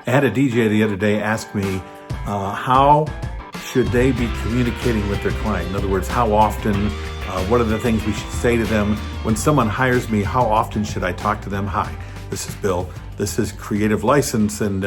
I had a DJ the other day ask me how should they be communicating with their client? In other words, how often, what are the things we should say to them? When someone hires me, how often should I talk to them? Hi, this is Bill. This is Creative License, and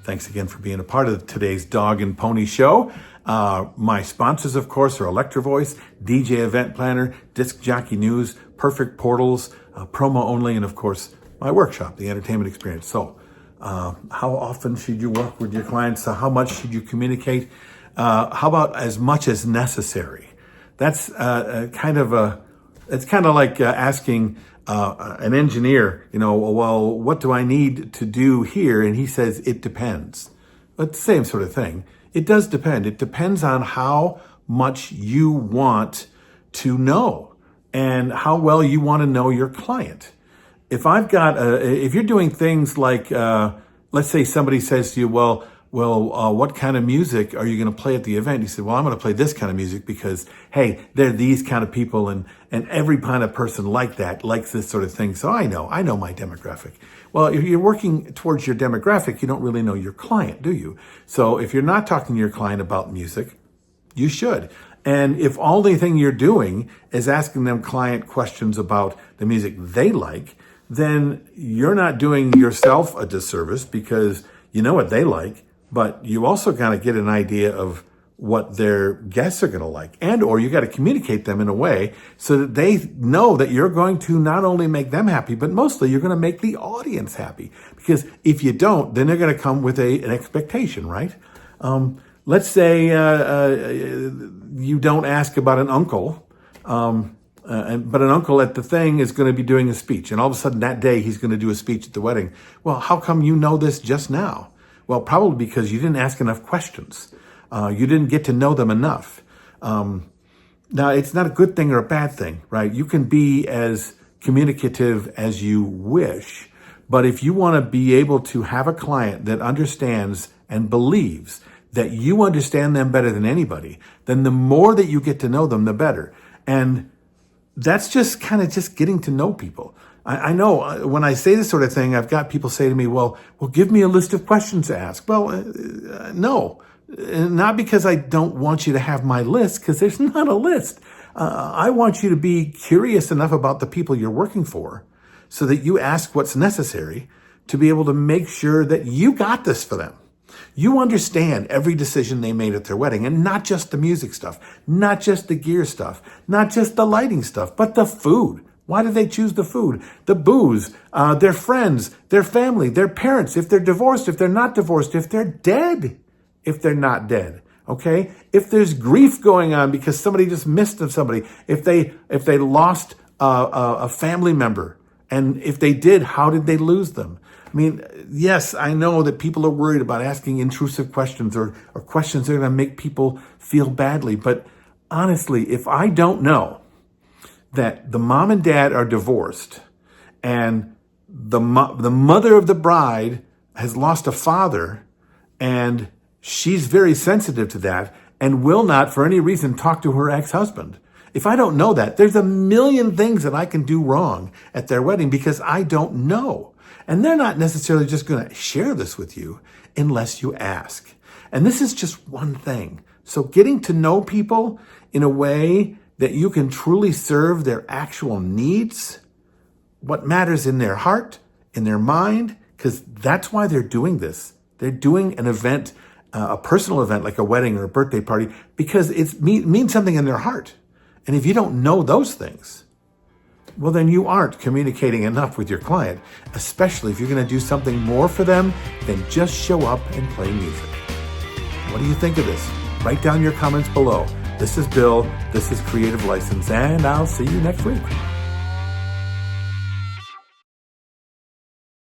thanks again for being a part of today's Dog and Pony Show. My sponsors, of course, are Electro Voice, DJ Event Planner, Disc Jockey News, Perfect Portals, Promo Only, and of course, my workshop, The Entertainment Experience. So, how often should you work with your clients? How much should you communicate? How about as much as necessary? That's it's kind of like asking an engineer, well, what do I need to do here? And he says, it depends. But the same sort of thing. It does depend. It depends on how much you want to know and how well you want to know your client. If if you're doing things like, let's say somebody says to you, well, what kind of music are you going to play at the event? You say, well, I'm going to play this kind of music because, hey, they're these kind of people, and every kind of person like that likes this sort of thing. So I know my demographic. Well, if you're working towards your demographic, you don't really know your client, do you? So if you're not talking to your client about music, you should. And if all the thing you're doing is asking them client questions about the music they like, then you're not doing yourself a disservice because you know what they like, but you also kind of get an idea of what their guests are going to like, or you got to communicate them in a way so that they know that you're going to not only make them happy, but mostly you're going to make the audience happy. Because if you don't, then they're going to come with an expectation, right? Let's say you don't ask about an uncle, but an uncle at the thing is going to be doing a speech, and all of a sudden that day he's going to do a speech at the wedding. Well, how come you know this just now? Well, probably because you didn't ask enough questions. You didn't get to know them enough. Now, it's not a good thing or a bad thing, right? You can be as communicative as you wish, but if you want to be able to have a client that understands and believes that you understand them better than anybody, then the more that you get to know them, the better. And that's just kind of just getting to know people. I know when I say this sort of thing, I've got people say to me, well, give me a list of questions to ask. Well, no, not because I don't want you to have my list, because there's not a list. I want you to be curious enough about the people you're working for so that you ask what's necessary to be able to make sure that you got this for them. You understand every decision they made at their wedding, and not just the music stuff, not just the gear stuff, not just the lighting stuff, but the food. Why did they choose the food? The booze, their friends, their family, their parents, if they're divorced, if they're not divorced, if they're dead, if they're not dead, okay? If there's grief going on because somebody just missed somebody, if they lost a family member, and if they did, how did they lose them? I mean, yes, I know that people are worried about asking intrusive questions or questions that are going to make people feel badly, but honestly, if I don't know that the mom and dad are divorced and the mother of the bride has lost a father and she's very sensitive to that and will not for any reason talk to her ex-husband. If I don't know that, there's a million things that I can do wrong at their wedding because I don't know. And they're not necessarily just going to share this with you unless you ask. And this is just one thing. So getting to know people in a way that you can truly serve their actual needs, what matters in their heart, in their mind, because that's why they're doing this. They're doing an event, a personal event like a wedding or a birthday party, because it means something in their heart. And if you don't know those things, well, then you aren't communicating enough with your client, especially if you're going to do something more for them than just show up and play music. What do you think of this? Write down your comments below. This is Bill. This is Creative License, and I'll see you next week.